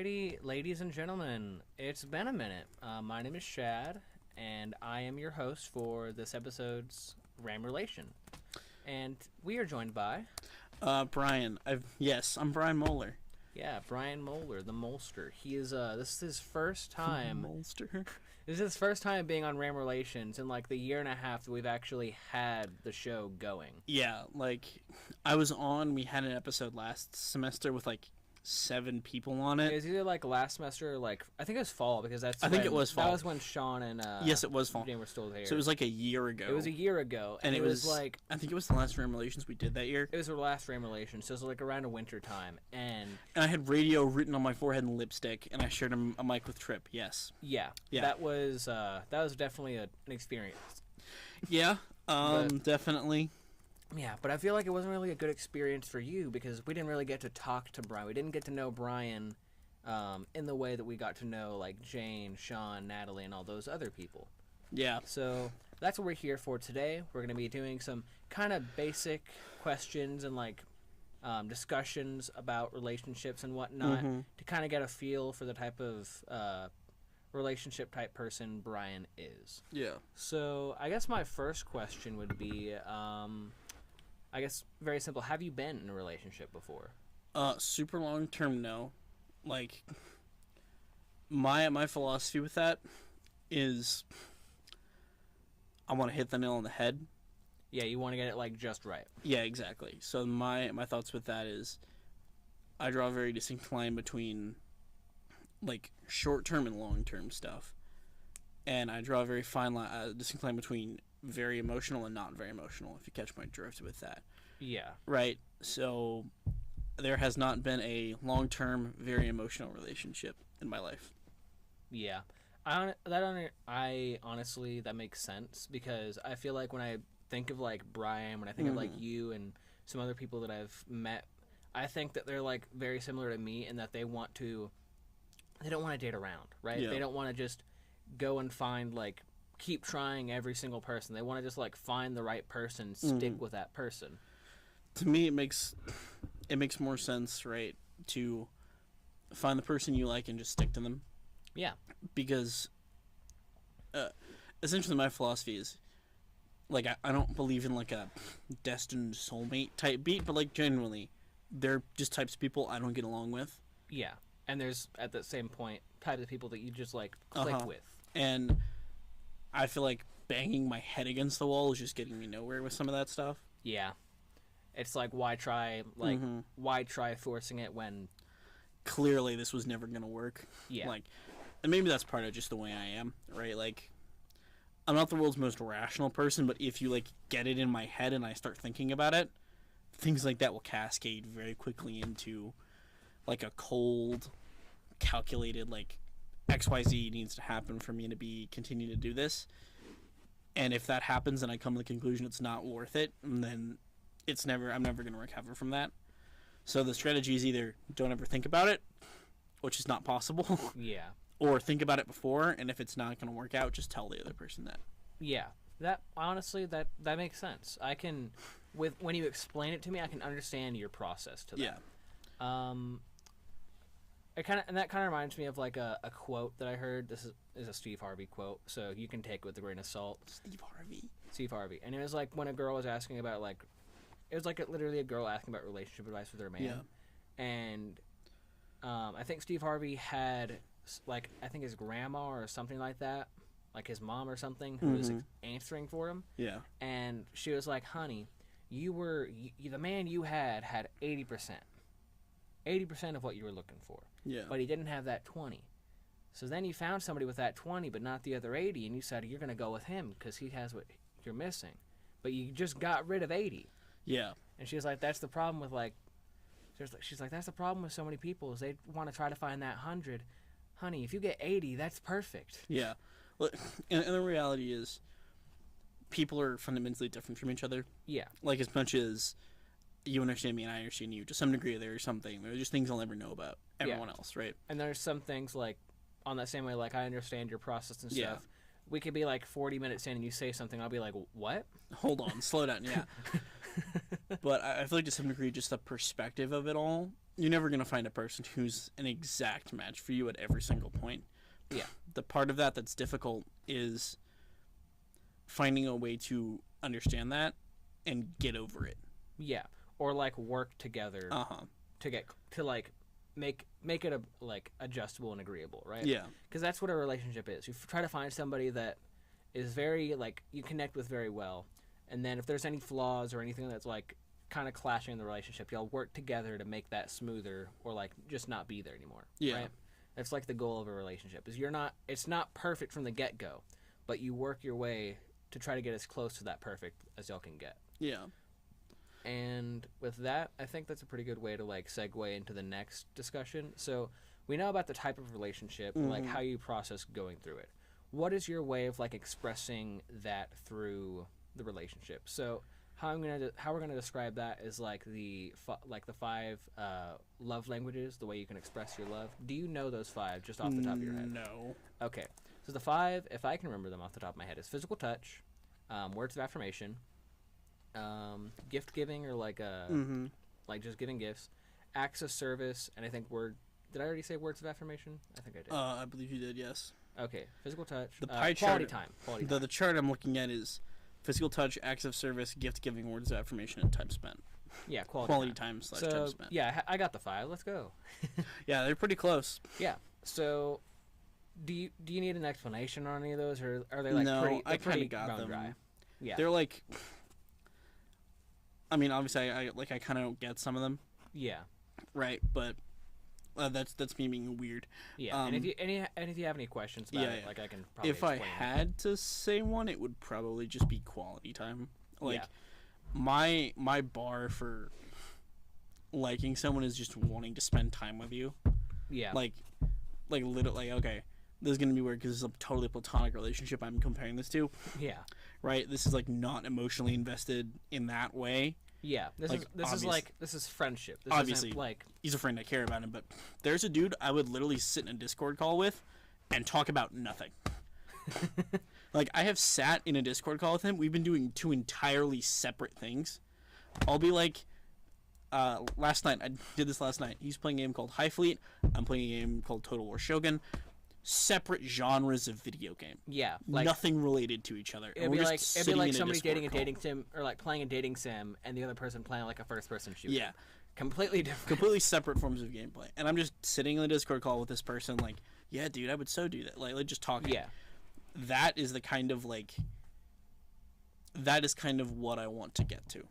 Alrighty, ladies and gentlemen, it's been a minute. My name is Shad, and I am your host for this episode's Ram Relation. And we are joined by... Bryan. I'm Bryan Mohler. Yeah, Bryan Mohler, the Molster. He is, this is his first time... Molster? This is his first time being on Ram Relations in, like, the year and a half that we've actually had the show going. Yeah, we had an episode last semester with, 7 people on it. It was either last semester or I think it was fall because I think it was fall. That was when Sean and yes, it was fall. Jane were still there. So it was a year ago. It was a year ago, and it was I think it was the last Ram Relations we did that year. It was our last Ram Relations, so it was around a winter time, and I had radio written on my forehead in lipstick, and I shared a mic with Tripp. Yes. Yeah. That was definitely an experience. Yeah. Definitely. Yeah, but I feel like it wasn't really a good experience for you because we didn't really get to talk to Bryan. We didn't get to know Bryan in the way that we got to know, Jane, Sean, Natalie, and all those other people. Yeah. So that's what we're here for today. We're going to be doing some kind of basic questions and, discussions about relationships and whatnot to kind of get a feel for the type of relationship-type person Bryan is. Yeah. So I guess my first question would be... I guess very simple. Have you been in a relationship before? Super long term, no. My philosophy with that is I want to hit the nail on the head. Yeah, you want to get it just right. Yeah, exactly. So my thoughts with that is I draw a very distinct line between short term and long term stuff, and I draw a very fine distinct line between very emotional and not very emotional, if you catch my drift with that. Yeah. Right. So there has not been a long-term, very emotional relationship in my life. Yeah. Honestly, that makes sense, because I feel like when I think of, Bryan, when I think of, you and some other people that I've met, I think that they're, very similar to me in that they don't want to date around, right? Yeah. They don't want to just go and find, keep trying every single person. They want to just find the right person, stick with that person. To me, it makes more sense, right, to find the person you like and just stick to them. Yeah. Because essentially my philosophy is I don't believe in a destined soulmate type beat, but genuinely they're just types of people I don't get along with. Yeah. And there's at the same point types of people that you just click with. And I feel like banging my head against the wall is just getting me nowhere with some of that stuff. Yeah. It's why try forcing it when clearly this was never going to work. Yeah. And maybe that's part of just the way I am, right? I'm not the world's most rational person, but if you get it in my head and I start thinking about it, things like that will cascade very quickly into a cold, calculated XYZ needs to happen for me to continue to do this. And if that happens and I come to the conclusion it's not worth it, then I'm never going to recover from that. So the strategy is either don't ever think about it, which is not possible. Yeah. Or think about it before, and if it's not going to work out, just tell the other person that. Yeah. That honestly that makes sense. I can when you explain it to me, I can understand your process to that. Yeah. That kind of reminds me of a quote that I heard. This is a Steve Harvey quote, so you can take it with a grain of salt. Steve Harvey. And it was when a girl was asking about it was literally a girl asking about relationship advice with her man. Yeah. And I think Steve Harvey had I think his grandma or something like that, his mom or something, who was answering for him. Yeah. And she was like, "Honey, the man you had 80%. 80% of what you were looking for. Yeah. But he didn't have that 20. So then you found somebody with that 20 but not the other 80, and you said you're going to go with him because he has what you're missing. But you just got rid of 80. Yeah. And she was like, that's the problem with she's like, that's the problem with so many people is they want to try to find that 100. Honey, if you get 80, that's perfect. Yeah. Well, and the reality is people are fundamentally different from each other. Yeah. As much as you understand me and I understand you to some degree, there's something. There's just things I'll never know about everyone else, right? And there's some things on that same way, I understand your process and stuff. Yeah. We could be 40 minutes in and you say something, I'll be like, what? Hold on, slow down, yeah. But I feel to some degree, just the perspective of it all you're never going to find a person who's an exact match for you at every single point. Yeah. The part of that that's difficult is finding a way to understand that and get over it. Yeah. Or like work together to get to like make it like adjustable and agreeable, right? Yeah. Because that's what a relationship is. You try to find somebody that is very like you connect with very well, and then if there's any flaws or anything that's like kind of clashing in the relationship, y'all work together to make that smoother or like just not be there anymore. Yeah. Right? That's like the goal of a relationship. Is it's not perfect from the get-go, but you work your way to try to get as close to that perfect as y'all can get. Yeah. And with that, I think that's a pretty good way to like segue into the next discussion. So we know about the type of relationship and like how you process going through it. What is your way of like expressing that through the relationship? So how we're gonna describe that is like the 5 love languages, the way you can express your love. Do you know those 5 just off the top of your head? No. Okay, so the 5, if I can remember them off the top of my head, is physical touch, words of affirmation, gift giving or like like just giving gifts, acts of service, and I think did I already say words of affirmation? I think I did. I believe you did. Yes. Okay, physical touch. The pie quality chart. time. Quality The time. chart I'm looking at is physical touch, acts of service, gift giving, words of affirmation, and time spent. Yeah, Quality time / time spent. Yeah, I got the 5. Let's go. Yeah, they're pretty close. Yeah. So, do you need an explanation on any of those, or are they like No, pretty? I kind of got them. dry. Yeah. They're like. I mean, obviously, I kind of get some of them. Yeah. Right, but that's me being weird. Yeah. And if you have any questions about it, like I can probably. If I explain had to say one, it would probably just be quality time. Like, Yeah. my bar for liking someone is just wanting to spend time with you. Yeah. Like literally, okay, this is gonna be weird because it's a totally platonic relationship I'm comparing this to. Yeah. Right, this is like not emotionally invested in that way. Yeah. This Like, is friendship. This obviously, isn't like he's a friend, I care about him, but there's a dude I would literally sit in a Discord call with and talk about nothing. Like, I have sat in a Discord call with him. We've been doing 2 entirely separate things. I'll be like, last night, I did this last night. He's playing a game called High Fleet. I'm playing a game called Total War Shogun. Separate genres of video game. Yeah. Like, nothing related to each other. it'd be like somebody dating a dating sim or like playing a dating sim and the other person playing like a first person shooter. Yeah. Completely different. Completely separate forms of gameplay. And I'm just sitting in the Discord call with this person like, yeah, dude, I would so do that. Like just talking. Yeah. That is the kind of like, that is kind of what I want to get to.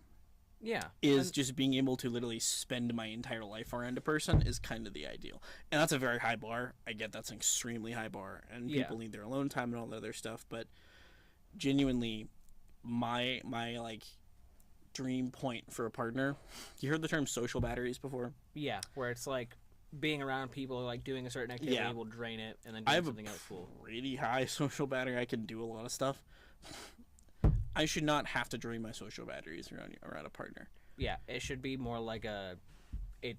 Yeah. Is just being able to literally spend my entire life around a person is kind of the ideal. And that's a very high bar. I get that's an extremely high bar. And people need their alone time and all that other stuff. But genuinely, my like dream point for a partner, you heard the term social batteries before? Yeah, where it's like being around people, like doing a certain activity will drain it, and then doing something else cool. Pretty high social battery. I can do a lot of stuff. I should not have to drain my social batteries around a partner. Yeah, it should be more like it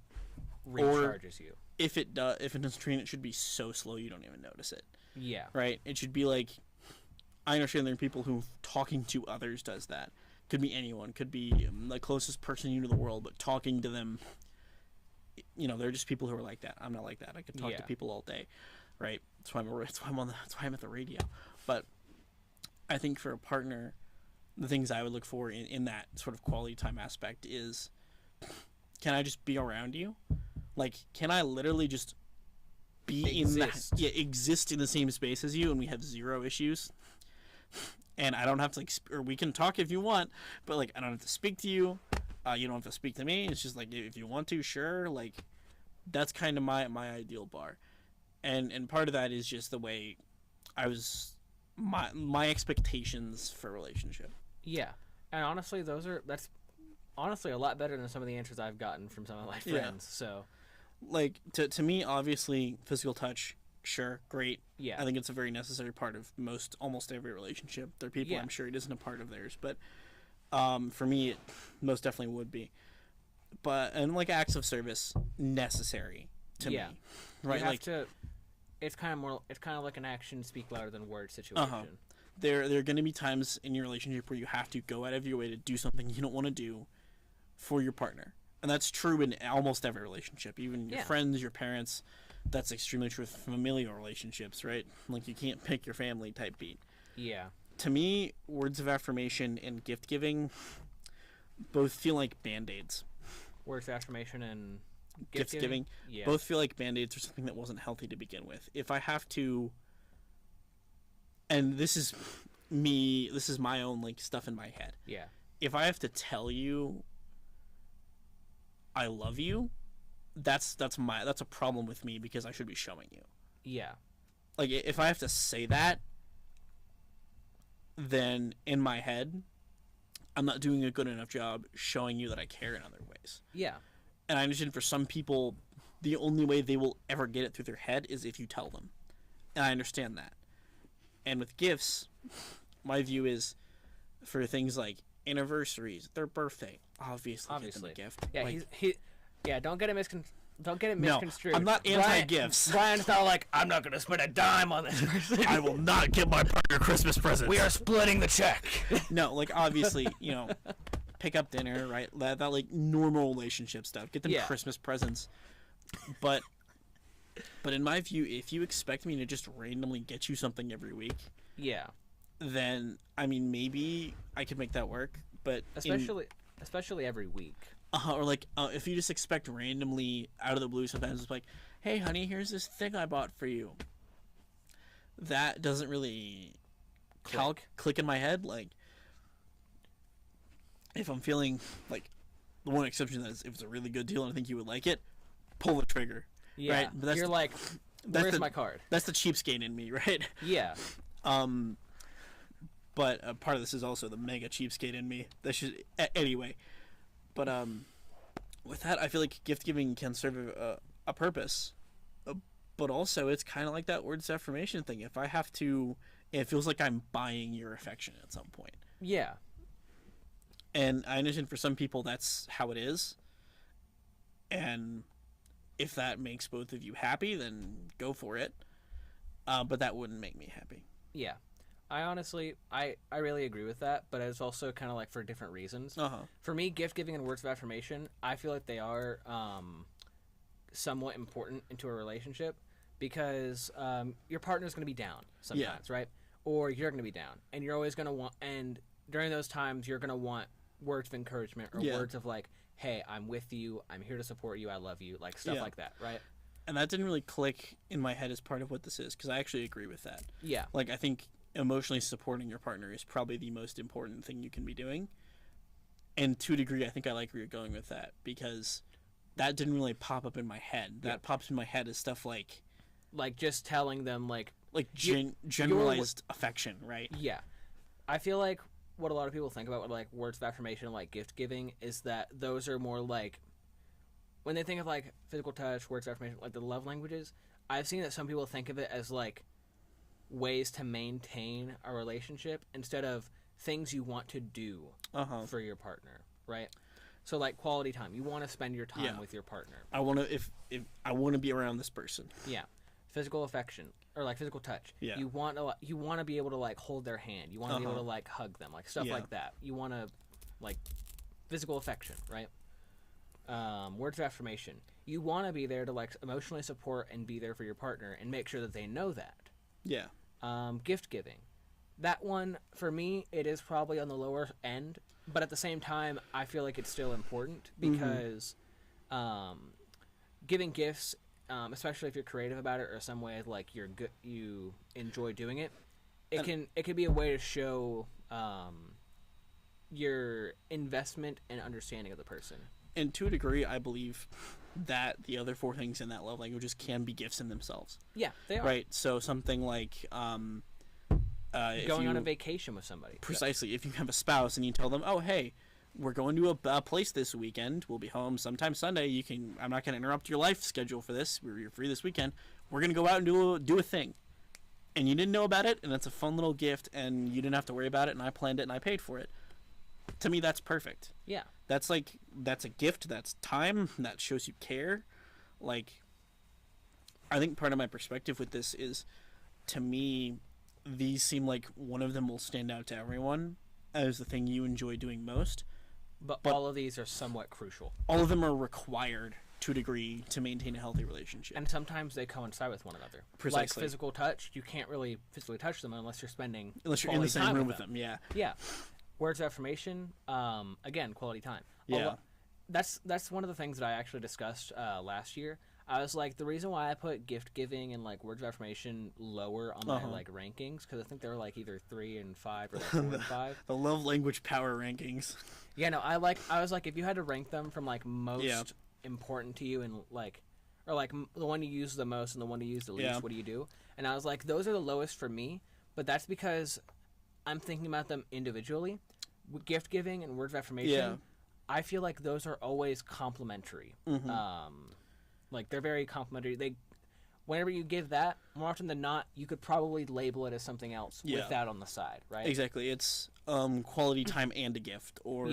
recharges you. If it does drain, it should be so slow you don't even notice it. Yeah. Right? It should be like, I understand there are people who talking to others does that. Could be anyone. Could be the closest person you know in the world, but talking to them, you know, they're just people who are like that. I'm not like that. I could talk to people all day, right? That's why I'm at the radio. But I think for a partner, the things I would look for in that sort of quality time aspect is, can I just be around you? Like, can I literally just exist in the same space as you, and we have zero issues? And I don't have to or we can talk if you want, but like I don't have to speak to you. You don't have to speak to me. It's just like if you want to, sure. Like that's kind of my ideal bar, and part of that is just the way I was my expectations for a relationship. Yeah, and honestly, that's honestly a lot better than some of the answers I've gotten from some of my friends. So, like to me, obviously, physical touch. Sure, great. Yeah. I think it's a very necessary part of almost every relationship. There are people I'm sure it isn't a part of theirs, but for me, it most definitely would be. And like acts of service, necessary to me. Right? You have to. It's kind of like an action speak louder than words situation. There are going to be times in your relationship where you have to go out of your way to do something you don't want to do for your partner. And that's true in almost every relationship, even your friends, your parents. That's extremely true with familial relationships, right? Like, you can't pick your family type beat. Yeah. To me, words of affirmation and gift giving both feel like band-aids. Words of affirmation and Gift giving both feel like band-aids or something that wasn't healthy to begin with. If I have to, and this is my own like stuff in my head. Yeah. If I have to tell you I love you, that's a problem with me, because I should be showing you. Yeah. Like, if I have to say that, then in my head, I'm not doing a good enough job showing you that I care in other ways. Yeah. And I understand for some people, the only way they will ever get it through their head is if you tell them. And I understand that. And with gifts, my view is for things like anniversaries, their birthday, obviously. Get them a gift. Yeah, like, don't get it misconstrued. No, I'm not anti-gifts. Brian's not like, I'm not going to spend a dime on this person. I will not get my partner Christmas presents. We are splitting the check. No, like, obviously, pick up dinner, right? That like normal relationship stuff. Get them Christmas presents. But in my view, if you expect me to just randomly get you something every week, then I mean, maybe I could make that work. But especially every week. Or like if you just expect randomly out of the blue, sometimes it's like, hey honey, here's this thing I bought for you. That doesn't really click in my head. Like, if I'm feeling like, the one exception is if it's a really good deal and I think you would like it, pull the trigger. Yeah, right? But you're like, where's my card? That's the cheapskate in me, right? Yeah. But part of this is also the mega cheapskate in me. That should anyway. But with that, I feel like gift giving can serve a purpose. But also, it's kind of like that words of affirmation thing. If I have to, it feels like I'm buying your affection at some point. Yeah. And I understand for some people that's how it is. And if that makes both of you happy, then go for it. But that wouldn't make me happy. Yeah. I honestly, I really agree with that, but it's also kind of like for different reasons. For me, gift giving and words of affirmation, I feel like they are somewhat important into a relationship, because your partner's going to be down sometimes, right? Or you're going to be down, and you're always going to want, and during those times, you're going to want words of encouragement or words of like, hey, I'm with you, I'm here to support you, I love you, like stuff like that, right? And that didn't really click in my head as part of what this is, because I actually agree with that. Yeah. Like, I think emotionally supporting your partner is probably the most important thing you can be doing. And to a degree, I think I like where you're going with that, because that didn't really pop up in my head. That pops in my head as stuff like just telling them like generalized affection, right? Yeah. I feel like what a lot of people think about with like words of affirmation and like gift giving is that those are more like, when they think of like physical touch, words of affirmation, like the love languages, I've seen that some people think of it as like ways to maintain a relationship instead of things you want to do for your partner, right? So like quality time, you want to spend your time with your partner. I want to if I want to be around this person. Yeah. Physical affection or like physical touch. Yeah. You want to be able to like hold their hand. You want to be able to like hug them, like stuff like that. You want to like physical affection, right? Words of affirmation. You want to be there to like emotionally support and be there for your partner and make sure that they know that. Yeah. Gift giving. That one, for me, it is probably on the lower end, but at the same time, I feel like it's still important because giving gifts, especially if you're creative about it or some way like you enjoy doing it, it can be a way to show your investment and understanding of the person. And to a degree, I believe that the other four things in that love languages can be gifts in themselves. Yeah, they are. Right, so something like going on a vacation with somebody. Precisely. So. If you have a spouse and you tell them, oh, hey, we're going to a place this weekend. We'll be home sometime Sunday. I'm not going to interrupt your life schedule for this. You're free this weekend. We're going to go out and do a thing. And you didn't know about it, and it's a fun little gift, and you didn't have to worry about it, and I planned it, and I paid for it. To me, that's perfect. Yeah. That's a gift. That's time. That shows you care. Like, I think part of my perspective with this is, to me, these seem like one of them will stand out to everyone as the thing you enjoy doing most, But all of these are somewhat crucial. All of them are required to a degree to maintain a healthy relationship. And sometimes they coincide with one another. Precisely. Like physical touch, you can't really physically touch them unless you're in the same room with them. Yeah. Yeah. Words of affirmation, again, quality time. Yeah. That's one of the things that I actually discussed last year. I was like, the reason why I put gift giving and like words of affirmation lower on my like rankings, because I think they're like either 3 and 5 or like 4 and 5. The love language power rankings. Yeah, no, I was like, if you had to rank them from like most important to you and like, or like the one you use the most and the one you use the least, what do you do? And I was like, those are the lowest for me, but that's because I'm thinking about them individually. Gift giving and words of affirmation, I feel like those are always complementary. Like they're very complementary. Whenever you give that, more often than not, you could probably label it as something else with that on the side, right? Exactly. It's quality time and a gift, or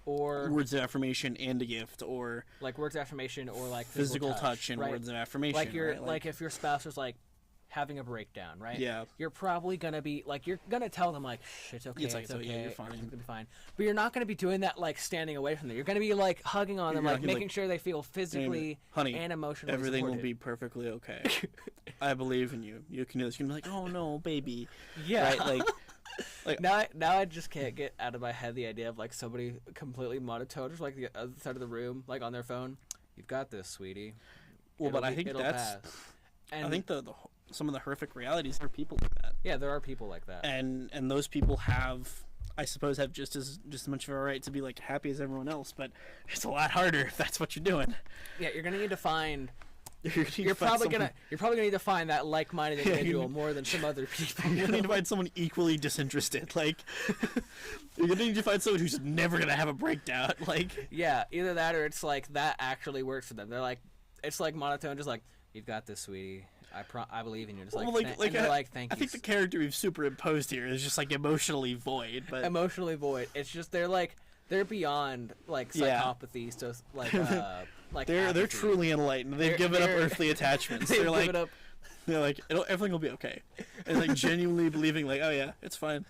or words of affirmation and a gift, or like words of affirmation, or like physical touch and words of affirmation. Like right? like if your spouse is like having a breakdown, right? Yeah. You're probably gonna be like, you're gonna tell them like, it's okay, it's okay, yeah, you're fine. It's gonna be fine. But you're not gonna be doing that like standing away from them. You're gonna be like hugging on them, like making sure they feel physically and emotionally everything supported. will be perfectly okay. I believe in you. You can do this. You can be like, oh no, baby. Yeah. Right? Like now I just can't get out of my head the idea of like somebody completely monotone, just like the other side of the room, like on their phone. You've got this, sweetie. Well, but I think that's. And I think some of the horrific realities are people like that. Yeah, there are people like that. And those people have just as much of a right to be like happy as everyone else, but it's a lot harder if that's what you're doing. Yeah, you're gonna need to find. You're probably gonna need to find that like-minded individual more than some other people. You're gonna need to find someone equally disinterested. Like you're gonna need to find someone who's never gonna have a breakdown. Like either that or it's like that actually works for them. They're like, it's like monotone, just like, you've got this, sweetie. I believe in you. Just like, thank you. I think the character we've superimposed here is just like emotionally void. But emotionally void. It's just they're beyond like psychopathy. So like they're truly enlightened. They've given up earthly attachments. They're like everything will be okay. And like genuinely believing like, oh yeah, it's fine.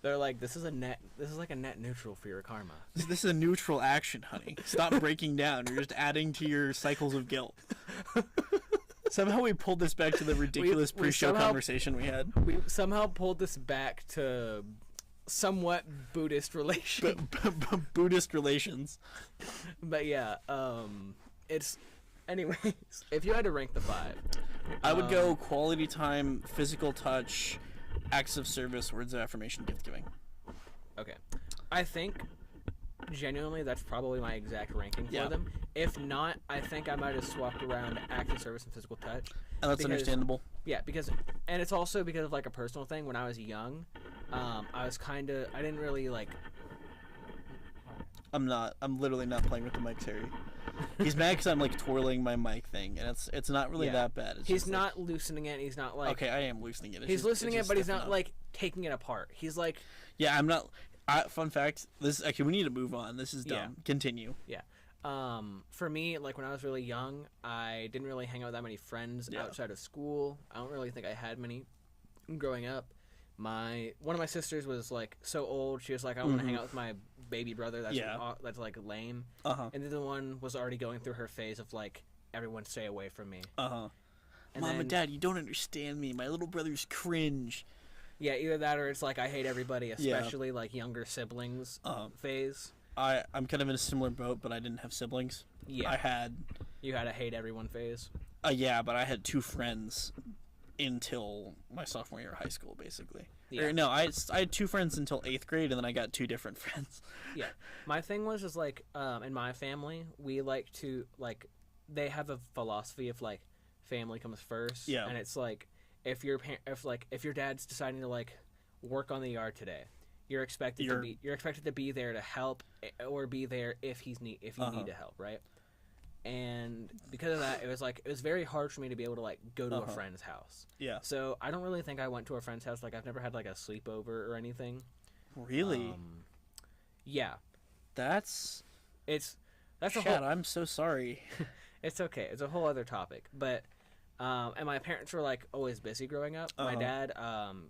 They're like, this is like a net neutral for your karma. This is a neutral action, honey. Stop breaking down. You're just adding to your cycles of guilt. Somehow we pulled this back to the ridiculous pre-show conversation we had. We somehow pulled this back to somewhat Buddhist relations. Buddhist relations. But yeah, it's... Anyways, if you had to rank the 5... I would go quality time, physical touch, acts of service, words of affirmation, gift giving. Okay. I think... genuinely, that's probably my exact ranking for them. If not, I think I might have swapped around active service and physical touch. And that's understandable. Yeah, and it's also because of like a personal thing. When I was young, I didn't really like. I'm literally not playing with the mics, Harry. He's mad because I'm like twirling my mic thing, and it's not really that bad. He's not loosening it. He's not like. Okay, I am loosening it. He's loosening it, but he's not like taking it apart. He's like. Yeah, I'm not. Fun fact. This we need to move on. This is dumb. Yeah. Continue. Yeah. For me, like when I was really young, I didn't really hang out with that many friends outside of school. I don't really think I had many growing up. One of my sisters was like so old. She was like, I want to hang out with my baby brother. That's like lame. And the other one was already going through her phase of like, everyone stay away from me. Mom and Dad, you don't understand me. My little brother's cringe. Yeah, either that or it's like I hate everybody, especially like younger siblings phase. I'm kind of in a similar boat, but I didn't have siblings. Yeah. You had a hate everyone phase? Yeah, but I had 2 friends until my sophomore year of high school, basically. Yeah. Or, no, I had 2 friends until 8th grade, and then I got 2 different friends. Yeah. My thing was just like, in my family, we like to, like, they have a philosophy of, like, family comes first. Yeah. And it's like, if your dad's deciding to, like, work on the yard today, you're expected to be there to help, or be there if you need to help, right? And because of that, it was very hard for me to be able to like go to a friend's house. Yeah. So I don't really think I went to a friend's house. Like I've never had like a sleepover or anything. Really? Yeah. That's Shad, I'm so sorry. It's okay. It's a whole other topic. But and my parents were like always busy growing up. My dad,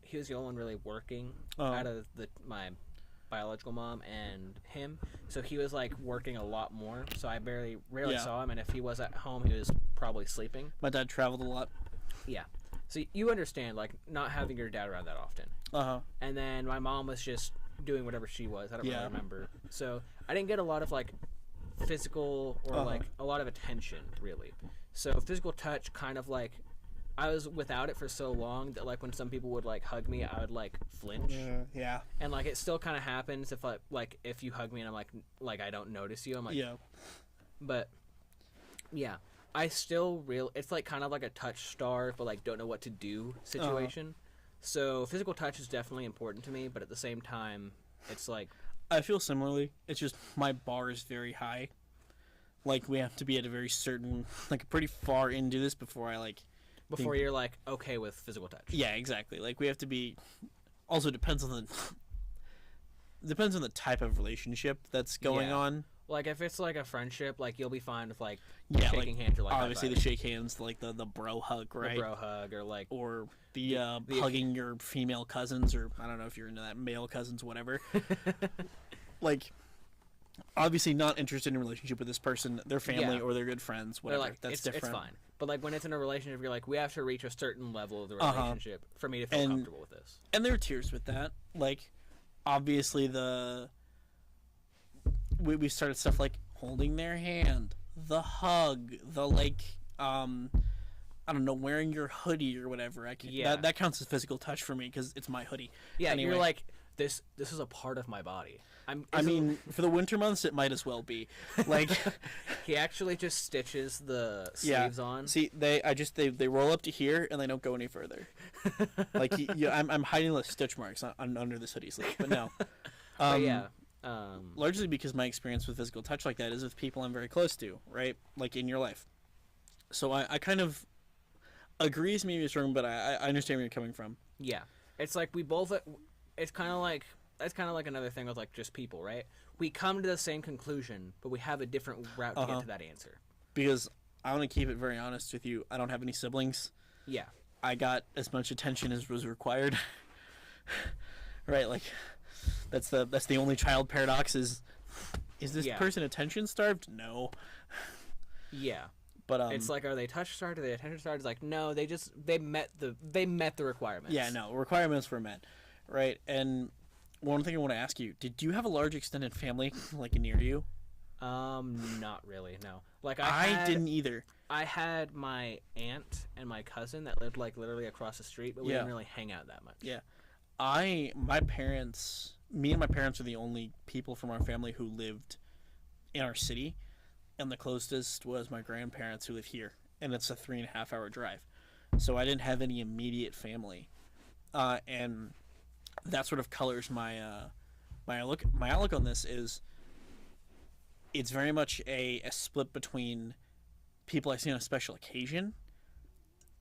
he was the only one really working out of my biological mom and him, so he was like working a lot more, so I rarely saw him, and if he was at home he was probably sleeping. My dad traveled a lot. Yeah, so you understand like not having your dad around that often. And then my mom was just doing whatever she was. I don't really remember, so I didn't get a lot of like physical or like a lot of attention really. So physical touch kind of like I was without it for so long that like when some people would like hug me, I would like flinch. Yeah. And like it still kind of happens if like if you hug me and I'm like I don't notice you. I'm like But yeah, I still it's like kind of like a touch starve but like don't know what to do situation. So physical touch is definitely important to me, but at the same time, it's like I feel similarly. It's just my bar is very high. Like we have to be at a very certain, like pretty far into this before I like. Before you're like okay with physical touch. Yeah, exactly. Like we have to be. Also depends on the type of relationship that's going on. Like if it's like a friendship, like you'll be fine with like like, shaking hands or like obviously the shake hands, like the bro hug, right? The bro hug or like the hugging your female cousins, or I don't know if you're into that, male cousins, whatever. Like obviously not interested in a relationship with this person, their family or their good friends, whatever. Like, that's different. It's fine. But like when it's in a relationship, you're like we have to reach a certain level of the relationship for me to feel comfortable with this. And there are tiers with that. Like obviously we started stuff like holding their hand, the hug, the like I don't know, wearing your hoodie or whatever. That counts as physical touch for me because it's my hoodie. Yeah, anyway. You're like this is a part of my body. I mean, for the winter months, it might as well be. Like he actually just stitches the sleeves on. See, they roll up to here and they don't go any further. Like I'm hiding the stitch marks under this hoodie sleeve, but no. Largely because my experience with physical touch like that is with people I'm very close to, right? Like in your life. So I kind of agree is maybe strong, but I understand where you're coming from. Yeah, it's like we both. It's kind of like that's kind of like another thing with like just people, right? We come to the same conclusion, but we have a different route to get to that answer. Because I want to keep it very honest with you. I don't have any siblings. Yeah, I got as much attention as was required. Right, like that's the only child paradox is this person attention starved? No. Yeah. But it's like, are they touch starved? Are they attention starved? It's like, no, they met the requirements. Yeah, no, requirements were met, right? And one thing I want to ask you: did you have a large extended family like near you? Not really. No. Like I didn't either. I had my aunt and my cousin that lived like literally across the street, but we didn't really hang out that much. Yeah, me and my parents are the only people from our family who lived in our city. And the closest was my grandparents who live here, and it's a 3.5 hour drive. So I didn't have any immediate family, and that sort of colors my outlook on this. Is it's very much a split between people I see on a special occasion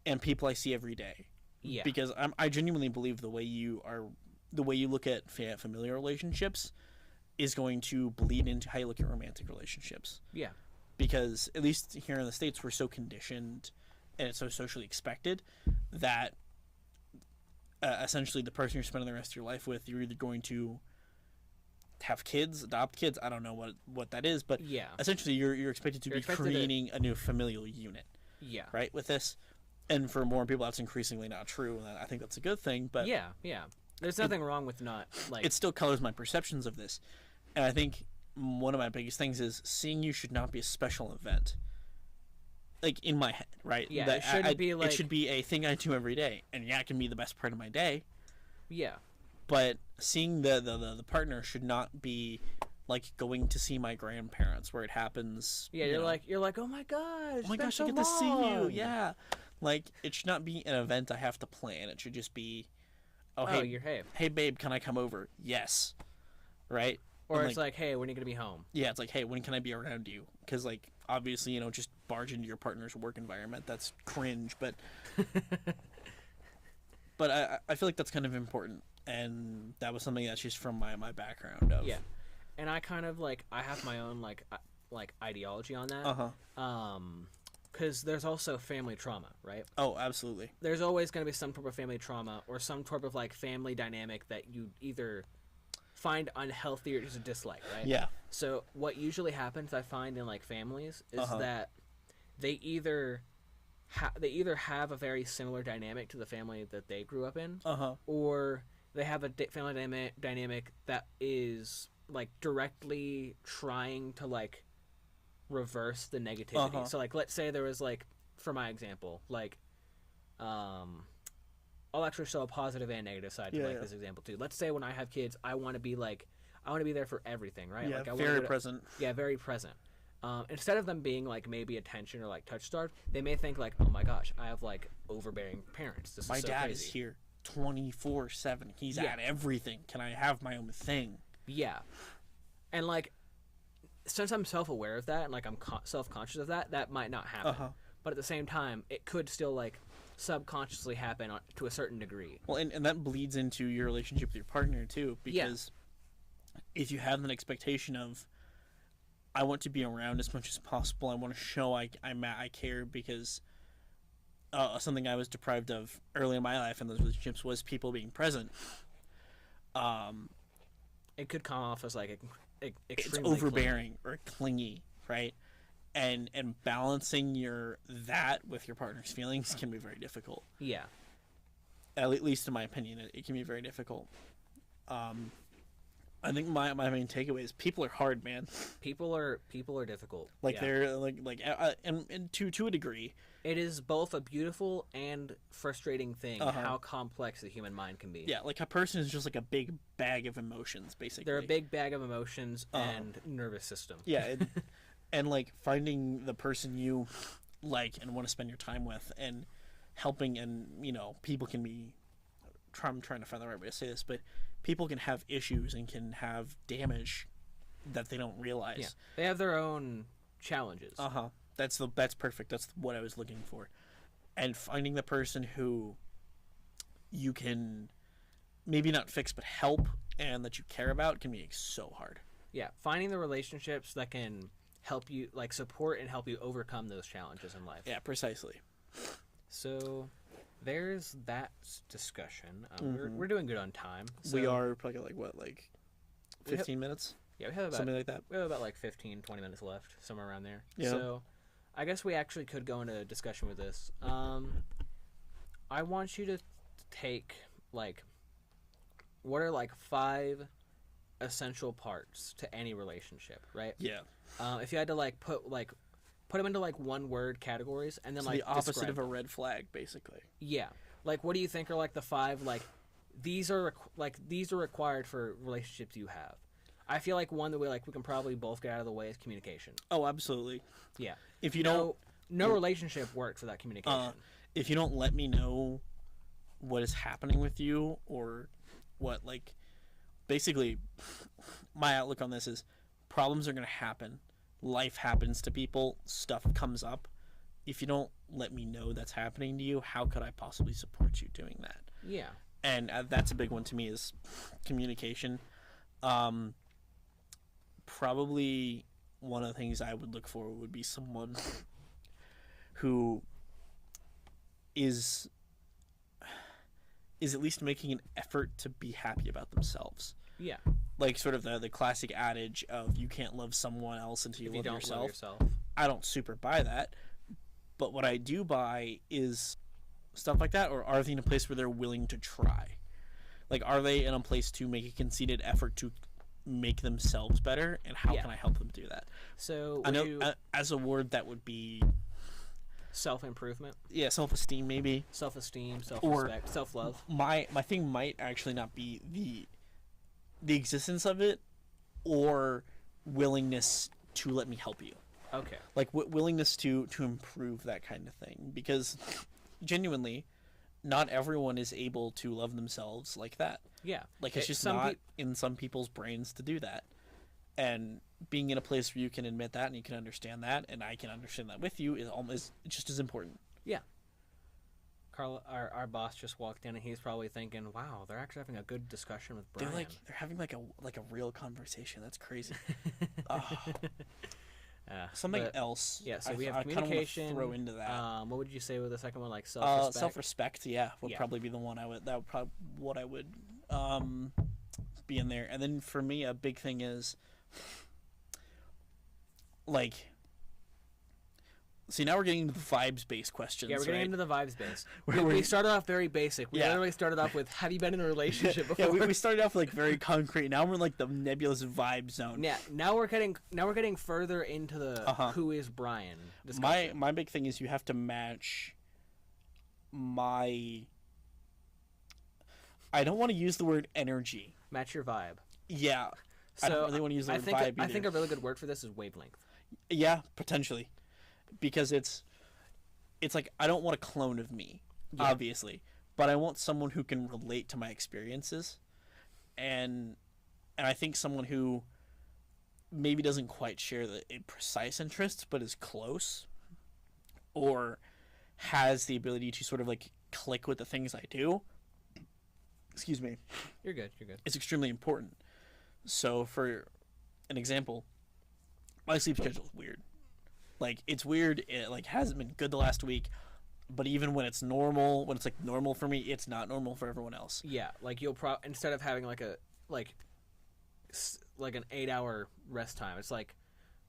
and people I see every day. Yeah. Because I genuinely believe the way you look at familiar relationships is going to bleed into how you look at romantic relationships. Yeah. Because at least here in the States, we're so conditioned and it's so socially expected that essentially the person you're spending the rest of your life with, you're either going to have kids, adopt kids. I don't know what that is, but essentially you're expected to be creating a new familial unit. Yeah. Right, with this. And for more people, that's increasingly not true. And I think that's a good thing. But yeah. There's nothing wrong with not like. It still colors my perceptions of this, and I think one of my biggest things is seeing you should not be a special event. Like in my head, right? Yeah, it shouldn't be like... It should be a thing I do every day, and it can be the best part of my day. Yeah. But seeing the partner should not be like going to see my grandparents, where it happens. Yeah, you're like, oh my gosh, I get to see you. Yeah, like it should not be an event I have to plan. It should just be, hey babe, can I come over? Yes, right. Or it's like, hey, when are you gonna be home? Yeah, it's like, hey, when can I be around you? Because like obviously, just barge into your partner's work environment. That's cringe, but I feel like that's kind of important, and that was something that's just from my background of. Yeah, and I kind of like I have my own like ideology on that. Because there's also family trauma, right? Oh, absolutely. There's always going to be some type of family trauma or some type of like family dynamic that you either find unhealthy or just a dislike, right? Yeah. So what usually happens, I find in like families, is that they either have a very similar dynamic to the family that they grew up in, or they have a family dynamic that is like directly trying to like reverse the negativity. So like, let's say there was like, for my example, like, I'll actually show a positive and negative side to this example too. Let's say when I have kids, I want to be there for everything, right? Yeah, like, very present. Yeah, very present. Instead of them being like maybe attention or like touch starved, they may think like, oh my gosh, I have like overbearing parents. My so dad crazy. is here 24/7. He's at everything. Can I have my own thing? Yeah. And like, since I'm self-aware of that and like I'm self-conscious of that, that might not happen. But at the same time, it could still like subconsciously happen to a certain degree. Well, and that bleeds into your relationship with your partner too, because if you have an expectation of, I want to be around as much as possible, I want to show I care, because something I was deprived of early in my life in those relationships was people being present. It could come off as like it's overbearing or clingy, right? And balancing that with your partner's feelings can be very difficult. Yeah. At least in my opinion, it can be very difficult. I think my main takeaway is people are hard, man. People are difficult. Like they're and to a degree. It is both a beautiful and frustrating thing how complex the human mind can be. Yeah, like a person is just like a big bag of emotions, basically. They're a big bag of emotions and nervous system. Yeah, and like finding the person you like and want to spend your time with and helping, and people can be. I'm trying to find the right way to say this, but people can have issues and can have damage that they don't realize. Yeah. They have their own challenges. That's perfect. That's what I was looking for. And finding the person who you can maybe not fix but help and that you care about can be so hard. Yeah, finding the relationships that can help you, like, support and help you overcome those challenges in life. Yeah, precisely. So there's that discussion. We're doing good on time. So we are probably like 15 minutes? Yeah, we have about something like that. We have about like 15, 20 minutes left, somewhere around there. Yeah. So I guess we actually could go into a discussion with this. I want you to take like, what are like 5 essential parts to any relationship, right? Yeah. If you had to like put them into like one word categories, and then so like the opposite of a red flag, basically. Yeah. Like, what do you think are like the 5 like these are required for relationships you have? I feel like one that we can probably both get out of the way is communication. Oh, absolutely. Yeah. If you don't, no relationship works without communication. If you don't let me know what is happening with you, or what, like, basically, my outlook on this is problems are going to happen. Life happens to people. Stuff comes up. If you don't let me know that's happening to you, how could I possibly support you doing that? Yeah. And that's a big one to me, is communication. Probably one of the things I would look for would be someone who is at least making an effort to be happy about themselves. Yeah. Like sort of the classic adage of you can't love someone else until you love yourself. I don't super buy that. But what I do buy is stuff like that, or are they in a place where they're willing to try? Like, are they in a place to make a conceited effort to make themselves better, and how can I help them do that? So I know as a word that would be self-improvement. Yeah, self-esteem maybe. Self-esteem, self-respect, self-love. My thing might actually not be the existence of it, or willingness to let me help you. Okay. Like willingness to improve, that kind of thing, because genuinely not everyone is able to love themselves like that. Yeah. Like, it's just not in some people's brains to do that. And being in a place where you can admit that and you can understand that, and I can understand that with you, is just as important. Yeah. Carl, our boss just walked in, and he's probably thinking, "Wow, they're actually having a good discussion with Bryan." They're having like a real conversation. That's crazy. Something else. Yeah, so we have communication. Throw into that. What would you say with the second one? Like self-respect. Self-respect. Yeah, would probably be the one I would. That would probably what I would being there. And then for me, a big thing is, like, see, now we're getting into the vibes-based questions. Yeah, we're getting right? into the vibes-based. We started off very basic. We literally started off with, have you been in a relationship before? Yeah, we started off like very concrete. Now we're in like the nebulous vibe zone. Yeah, now we're getting further into the who is Bryan discussion. My big thing is you have to match my... I don't want to use the word energy. Match your vibe. Yeah. So I don't really want to use the word vibe either. I think a really good word for this is wavelength. Yeah, potentially. Because it's like I don't want a clone of me, obviously, but I want someone who can relate to my experiences, and I think someone who maybe doesn't quite share the precise interests, but is close, or has the ability to sort of like click with the things I do. Excuse me. You're good. You're good. It's extremely important. So, for an example, my sleep schedule is weird. Like, it's weird. It, like, hasn't been good the last week. But even when it's normal, when it's, like, normal for me, it's not normal for everyone else. Yeah. Like, you'll instead of having, like, an 8-hour rest time, it's, like,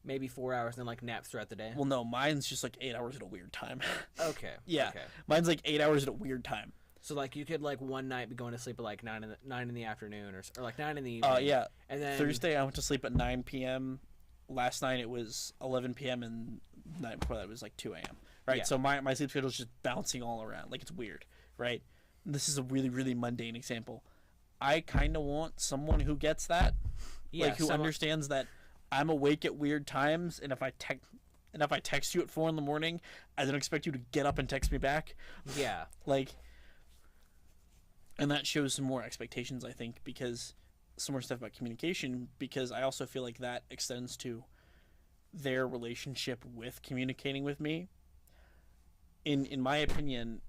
maybe 4 hours and then, like, naps throughout the day. Well, no. Mine's just, like, 8 hours at a weird time. Okay. Yeah. Okay. Mine's, like, 8 hours at a weird time. So, like, you could, like, one night be going to sleep at, like, 9 in the afternoon or like, 9 in the evening. Yeah. And then... Thursday, I went to sleep at 9 p.m., last night it was 11 p.m. and the night before that it was like 2 a.m. Right? Yeah. So my sleep schedule is just bouncing all around. Like, it's weird, right? This is a really, really mundane example. I kind of want someone who gets that. Yeah, like, who understands that I'm awake at weird times, and if I text you at 4 a.m, I don't expect you to get up and text me back. Yeah. Like, and that shows some more expectations, I think, because... some more stuff about communication, because I also feel like that extends to their relationship with communicating with me. In my opinion,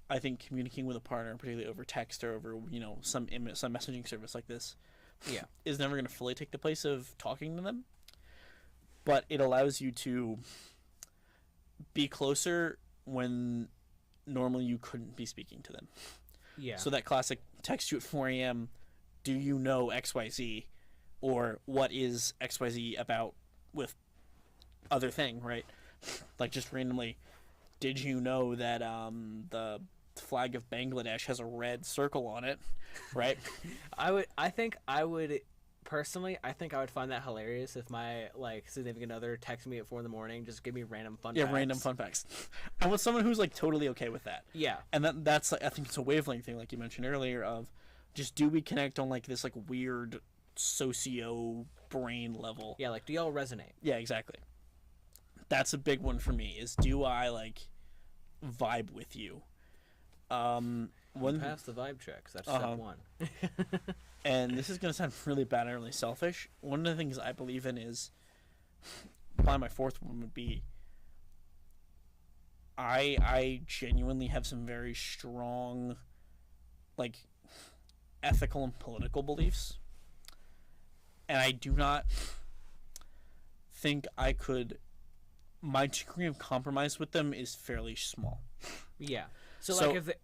I think communicating with a partner, particularly over text or over, you know, some messaging service like this, is never going to fully take the place of talking to them. But it allows you to be closer when normally you couldn't be speaking to them. Yeah. So that classic text you at 4 a.m., do you know XYZ, or what is XYZ about with other thing, right? Like, just randomly, did you know that the flag of Bangladesh has a red circle on it, right? I think I would find that hilarious if my, like, significant other texted me at 4 a.m, just give me random fun facts. Yeah, random fun facts. I want someone who's, like, totally okay with that. Yeah. And that's like, I think it's a wavelength thing, like you mentioned earlier, of just, do we connect on, like, this, like, weird socio brain level? Yeah, like, do y'all resonate? Yeah, exactly. That's a big one for me, is, do I, like, vibe with you? Pass the vibe checks. That's step one. And this is going to sound really bad and really selfish. One of the things I believe in is, probably my fourth one would be, I genuinely have some very strong, like, ethical and political beliefs, and I do not think I could... my degree of compromise with them is fairly small. Yeah. So like,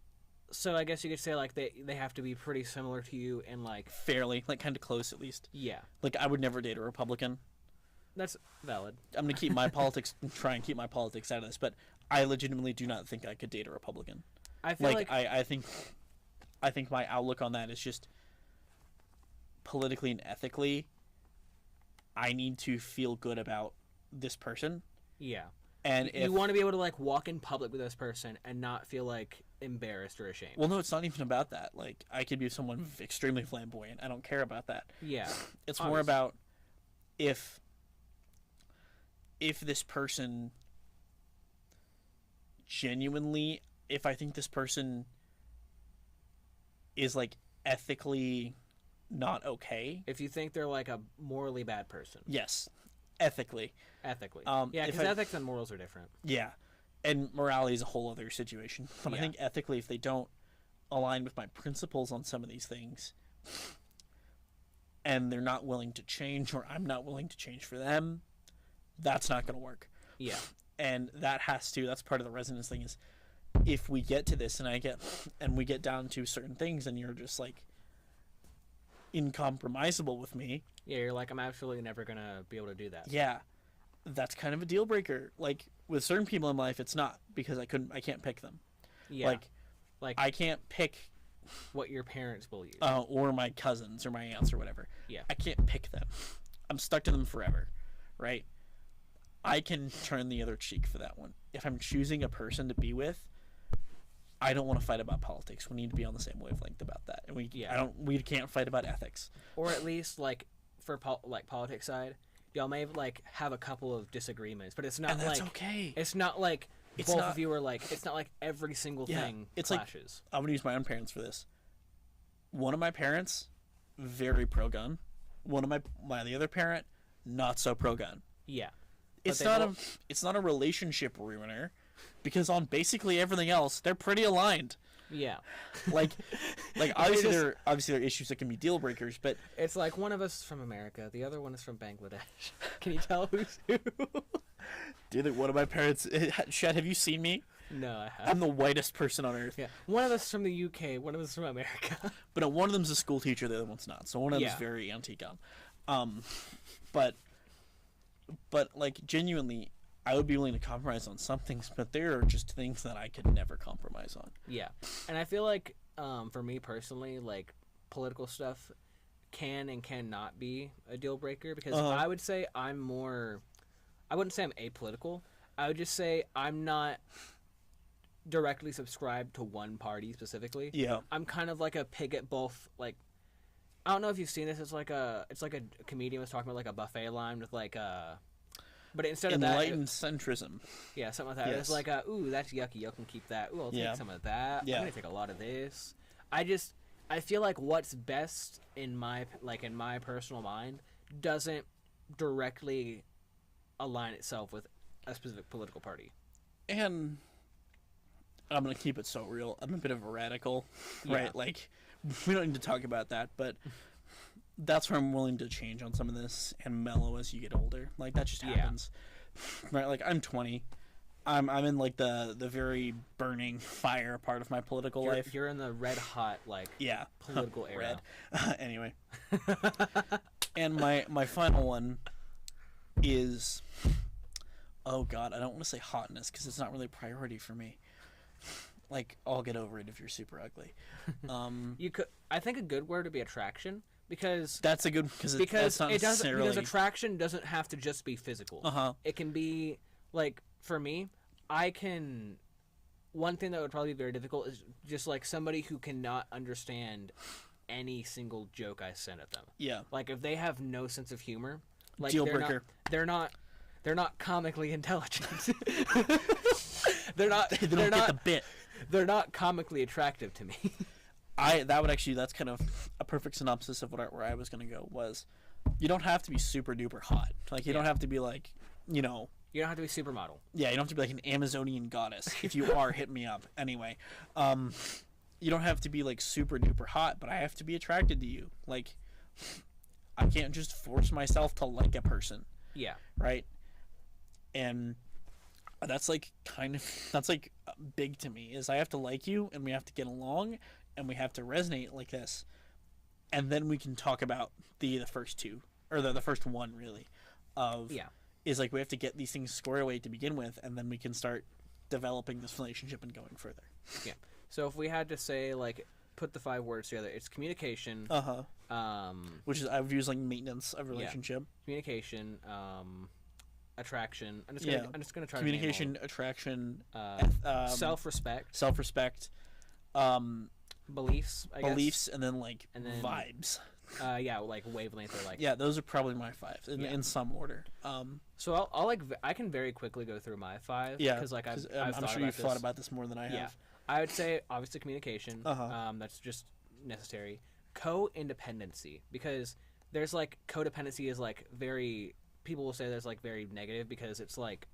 so I guess you could say, like, they have to be pretty similar to you and, like... fairly, like, kind of close at least. Yeah. Like, I would never date a Republican. That's valid. I'm going to keep my politics... try and keep my politics out of this, but I legitimately do not think I could date a Republican. I feel like... I think my outlook on that is just, politically and ethically, I need to feel good about this person. Yeah. And you want to be able to, like, walk in public with this person and not feel, like, embarrassed or ashamed. Well, no, it's not even about that. Like, I could be someone extremely flamboyant. I don't care about that. Yeah. It's more about if this person genuinely, if I think this person is, like, ethically not okay. If you think they're, like, a morally bad person. Yes. Ethically. Yeah, because ethics and morals are different. Yeah. And morality is a whole other situation. But I think ethically, if they don't align with my principles on some of these things, and they're not willing to change, or I'm not willing to change for them, that's not going to work. Yeah. And that's part of the resonance thing, is if we get to this and we get down to certain things and you're just like, incompromisable with me, Yeah, you're like, I'm absolutely never gonna be able to do that. yeah, that's kind of a deal breaker. Like with certain people in life, it's not, because I can't pick them. Yeah. Like I can't pick what your parents believe. or my cousins or my aunts or whatever. Yeah. I can't pick them. I'm stuck to them forever, right? I can turn the other cheek for that one. If I'm choosing a person to be with, I don't want to fight about politics. We need to be on the same wavelength about that, and we can't fight about ethics. Or at least like for politics side, y'all may like have a couple of disagreements, but it's not And that's like okay. It's not like It's both not- of you are like. It's not like every single thing it's clashes. I'm gonna use my own parents for this. One of my parents, very pro gun. One of the other parent, not so pro gun. Yeah. It's not a relationship ruiner, because on basically everything else they're pretty aligned. Yeah. Like obviously there are issues that can be deal breakers, but It's like one of us is from America, the other one is from Bangladesh. Can you tell who's who? dude, one of my parents, Shad, have you seen me? No, I I'm haven't. the whitest person on earth. Yeah. One of us is from the UK, one of us is from America. But one of them's a school teacher, the other one's not. So one of them's Yeah. very anti-gun. But like genuinely, I would be willing to compromise on some things, but there are just things that I could never compromise on. Yeah. And I feel like for me personally, like political stuff can and cannot be a deal breaker, because I would say I wouldn't say I'm apolitical. I would just say I'm not directly subscribed to one party specifically. Yeah. I'm kind of like a pig at both. Like, I don't know if you've seen this. It's like a comedian was talking about like a buffet line with like but instead of that, Enlightened centrism. yeah, something like that. Yes. It's like ooh, that's yucky. You can keep that. Ooh, I'll Yeah. take some of that. Yeah. I'm gonna take a lot of this. I feel like what's best in my personal mind doesn't directly align itself with a specific political party. And I'm going to keep it so real. I'm a bit of a radical, Yeah. right? Like, we don't need to talk about that, but that's where I'm willing to change on some of this and mellow as you get older. Like, that just happens. Right? Like, I'm 20. I'm in, like, the very burning fire part of my political life. You're in the red hot, like, Yeah. political era. Red. Anyway. And my final one is... Oh, God, I don't want to say hotness, because it's not really a priority for me. Like, I'll get over it if you're super ugly. You could. I think a good word would be attraction, because That's a good... Because it doesn't necessarily... because attraction doesn't have to just be physical. It can be like, for me, one thing that would probably be very difficult is just like somebody who cannot understand any single joke I send at them. Yeah. Like, if they have no sense of humor, like Deal breaker. They're not comically intelligent. they're not They don't get the bit. They're not comically attractive to me. That's kind of a perfect synopsis of where I was going to go, was you don't have to be super duper hot. Like, you don't have to be like, You don't have to be supermodel. Yeah, you don't have to be like an Amazonian goddess. If you are, hit me up. Anyway, you don't have to be like super duper hot, but I have to be attracted to you. Like, I can't just force myself to like a person. Yeah. Right? And that's like big to me, is I have to like you, and we have to get along, and we have to resonate like this, and then we can talk about the first two, or the first one really, is like we have to get these things squared away to begin with, and then we can start developing this relationship and going further. Yeah. So if we had to say, like, put the 5 words together, it's communication. Which is, I would use like maintenance of relationship. Communication. Attraction. I'm just gonna try communication, attraction, self-respect, beliefs, beliefs, and then vibes. Like wavelength, or like those are probably my 5 in some order. So I can very quickly go through my 5. Because I'm sure you've thought about this more than I have. Yeah, I would say obviously communication. That's just necessary. Co-independency, because there's like codependency is like very. People will say that's like very negative, because it's like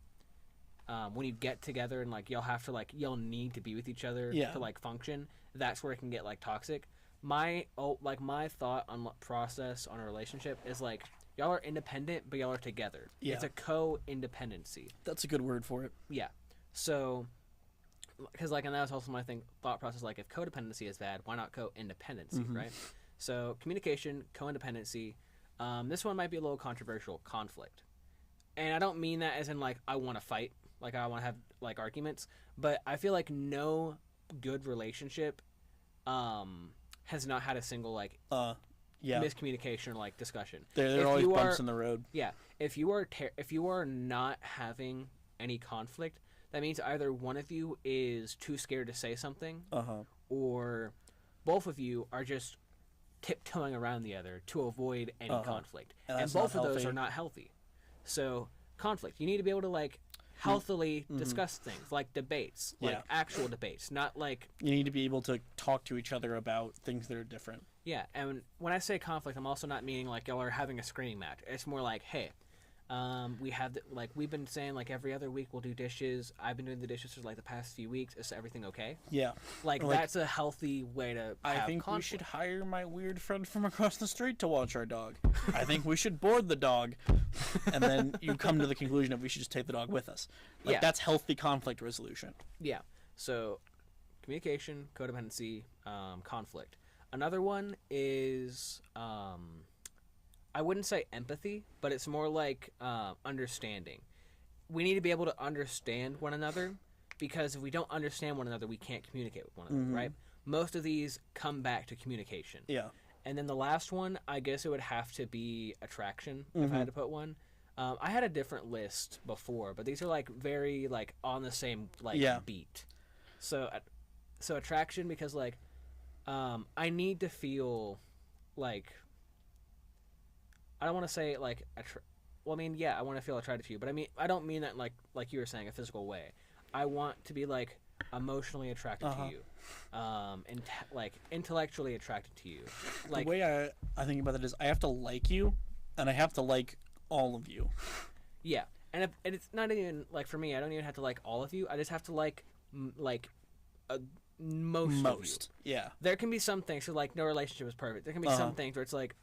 when you get together and like you'll need to be with each other to like function. That's where it can get like toxic. My thought on process on a relationship is like, y'all are independent, but y'all are together. Yeah. It's a co-independency. That's a good word for it. Yeah. So, because and that was also my thought process. Like, if codependency is bad, why not co-independency, right? So communication, co-independency. This one might be a little controversial. Conflict, and I don't mean that as in like I want to fight, like I want to have like arguments, but I feel like no good relationship has not had a single like miscommunication or like discussion. There are always bumps in the road. Yeah, if you are not having any conflict, that means either one of you is too scared to say something, or both of you are just tiptoeing around the other to avoid any conflict, and both of those are not healthy. So conflict, you need to be able to like healthily discuss things, like debates, like actual debates, not like... You need to be able to talk to each other about things that are different. Yeah, and when I say conflict, I'm also not meaning like y'all are having a screaming match. It's more like, hey, we've been saying like every other week we'll do dishes. I've been doing the dishes for like the past few weeks. Is everything okay? Yeah. Like that's a healthy way to have I think conflict. we should hire my weird friend from across the street to watch our dog. I think we should board the dog. And then you come to the conclusion of we should just take the dog with us. Like that's healthy conflict resolution. Yeah. So communication, codependency, conflict. Another one is I wouldn't say empathy, but it's more like understanding. We need to be able to understand one another, because if we don't understand one another, we can't communicate with one another, right? Most of these come back to communication. Yeah. And then the last one, I guess it would have to be attraction, if I had to put one. I had a different list before, but these are like very like on the same like beat. So attraction, because like I need to feel like, I don't want to say like well, I mean, yeah, I want to feel attracted to you, but I mean, I don't mean that like you were saying, a physical way. I want to be like emotionally attracted to you, and like intellectually attracted to you. Like, the way I think about it is I have to like you, and I have to like all of you. Yeah, and it's not even like, for me, I don't even have to like all of you. I just have to like most of you. Yeah. There can be some things, so like no relationship is perfect. There can be some things where it's like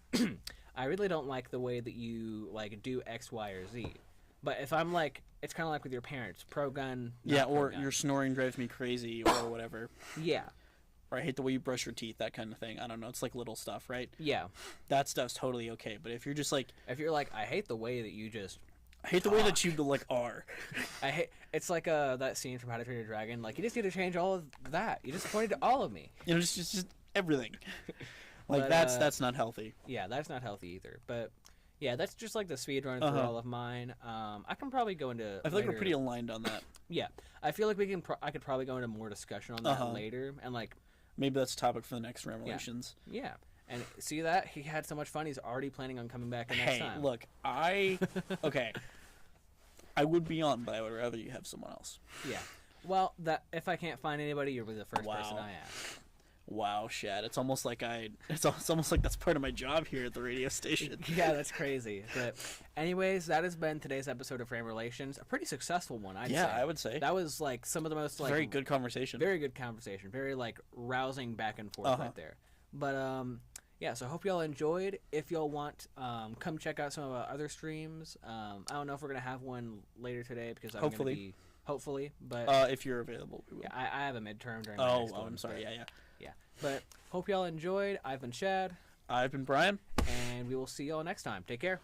I really don't like the way that you like do X, Y, or Z. But if I'm like, it's kind of like with your parents, pro-gun. Yeah, or your snoring drives me crazy, or whatever. Yeah. Or I hate the way you brush your teeth, that kind of thing. I don't know. It's like little stuff, right? Yeah. That stuff's totally okay. But if you're just like... If you're like, I hate the way that you just... I hate the way that you like are. I hate... It's like that scene from How to Train Your Dragon. Like, you just need to change all of that. You disappointed all of me. You know, just everything. Like, but, that's not healthy. Yeah, that's not healthy either. But... Yeah, that's just like the speed run through all of mine. I can probably go into... I feel like we're pretty aligned on that. Yeah. I feel like I could probably go into more discussion on that later. And like... Maybe that's a topic for the next Revelations. Yeah. And see that? He had so much fun, he's already planning on coming back the next time. Hey, look, okay. I would be on, but I would rather you have someone else. Yeah. Well, that if I can't find anybody, you'll be the first person I ask. Wow, Shad. It's almost like it's almost like that's part of my job here at the radio station. Yeah, that's crazy. But anyways, that has been today's episode of Frame Relations. A pretty successful one, I'd say. Yeah, I would say. That was like some of the most like very good conversation. Very good conversation. Very like rousing back and forth right there. But yeah, so I hope y'all enjoyed. If y'all want, come check out some of our other streams. I don't know if we're gonna have one later today because I'm gonna be but if you're available, we will. Yeah, I have a midterm during my next one. I'm sorry. Yeah. Yeah, but hope y'all enjoyed. I've been Shad. I've been Bryan. And we will see y'all next time. Take care.